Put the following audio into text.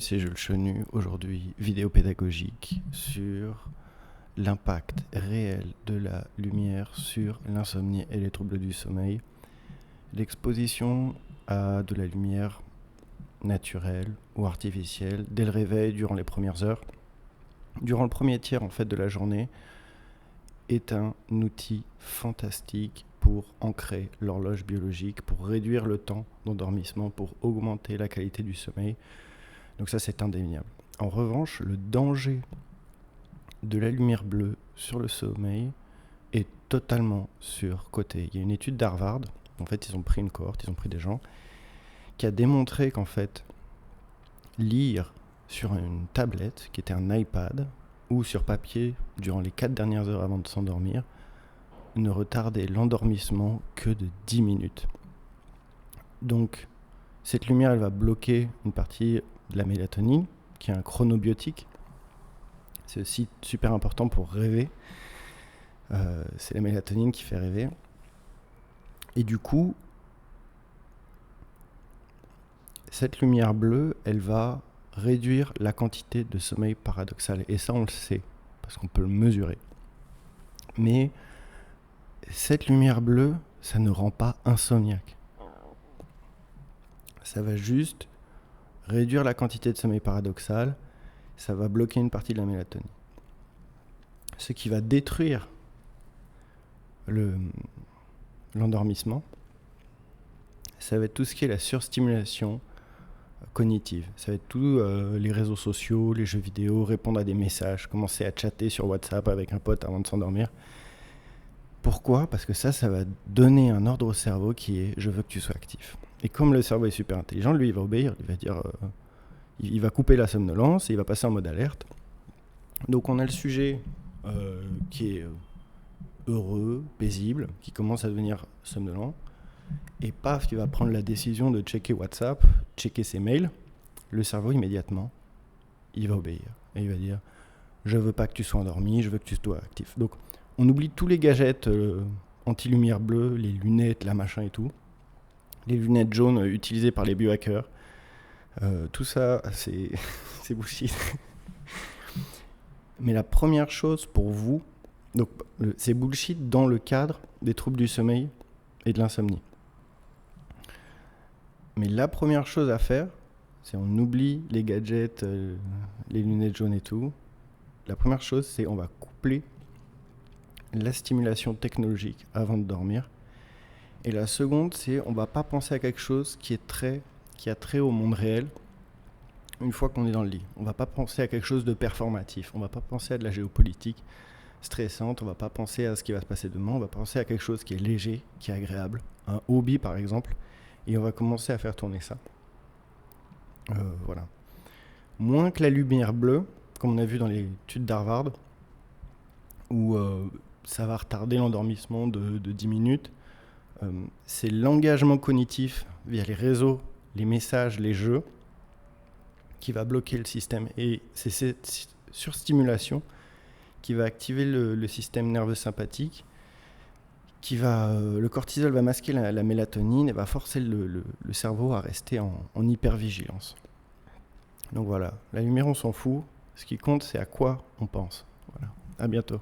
C'est Jules Chenu, aujourd'hui vidéo pédagogique sur l'impact réel de la lumière sur l'insomnie et les troubles du sommeil. L'exposition à de la lumière naturelle ou artificielle dès le réveil, durant les premières heures, durant le premier tiers en fait de la journée, est un outil fantastique pour ancrer l'horloge biologique, pour réduire le temps d'endormissement, pour augmenter la qualité du sommeil. Donc ça, c'est indéniable. En revanche, le danger de la lumière bleue sur le sommeil est totalement surcoté. Il y a une étude d'Harvard, en fait, ils ont pris une cohorte, ils ont pris des gens, qui a démontré qu'en fait, lire sur une tablette, qui était un iPad, ou sur papier, durant les 4 dernières heures avant de s'endormir, ne retardait l'endormissement que de 10 minutes. Donc, cette lumière, elle va bloquer une partie de la mélatonine, qui est un chronobiotique. C'est aussi super important pour rêver. C'est la mélatonine qui fait rêver. Et du coup, cette lumière bleue, elle va réduire la quantité de sommeil paradoxal. Et ça, on le sait, parce qu'on peut le mesurer. Mais cette lumière bleue, ça ne rend pas insomniaque. Ça va juste réduire la quantité de sommeil paradoxal, ça va bloquer une partie de la mélatonine. Ce qui va détruire l'endormissement, ça va être tout ce qui est la surstimulation cognitive. Ça va être tous les réseaux sociaux, les jeux vidéo, répondre à des messages, commencer à chatter sur WhatsApp avec un pote avant de s'endormir. Pourquoi ? Parce que ça va donner un ordre au cerveau qui est « je veux que tu sois actif ». Et comme le cerveau est super intelligent, lui, il va obéir, il va dire, il va couper la somnolence et il va passer en mode alerte. Donc on a le sujet qui est heureux, paisible, qui commence à devenir somnolent, et paf, il va prendre la décision de checker WhatsApp, checker ses mails. Le cerveau, immédiatement, il va obéir. Et il va dire, je veux pas que tu sois endormi, je veux que tu sois actif. Donc on oublie tous les gadgets anti-lumière bleue, les lunettes, la machin et tout. Les lunettes jaunes utilisées par les biohackers. Tout ça, c'est bullshit. Mais la première chose pour vous, donc c'est bullshit dans le cadre des troubles du sommeil et de l'insomnie. Mais la première chose à faire, c'est on oublie les gadgets, les lunettes jaunes et tout. La première chose, c'est on va coupler la stimulation technologique avant de dormir. Et la seconde, c'est on va pas penser à quelque chose qui a trait au monde réel une fois qu'on est dans le lit. On va pas penser à quelque chose de performatif. On va pas penser à de la géopolitique stressante. On va pas penser à ce qui va se passer demain. On va penser à quelque chose qui est léger, qui est agréable. Un hobby, par exemple. Et on va commencer à faire tourner ça. Voilà. Moins que la lumière bleue, comme on a vu dans l'étude d'Harvard, où ça va retarder l'endormissement de 10 minutes. C'est l'engagement cognitif via les réseaux, les messages, les jeux qui va bloquer le système. Et c'est cette surstimulation qui va activer le système nerveux sympathique, le cortisol va masquer la mélatonine et va forcer le cerveau à rester en hypervigilance. Donc voilà, la lumière on s'en fout, ce qui compte c'est à quoi on pense. Voilà, à bientôt.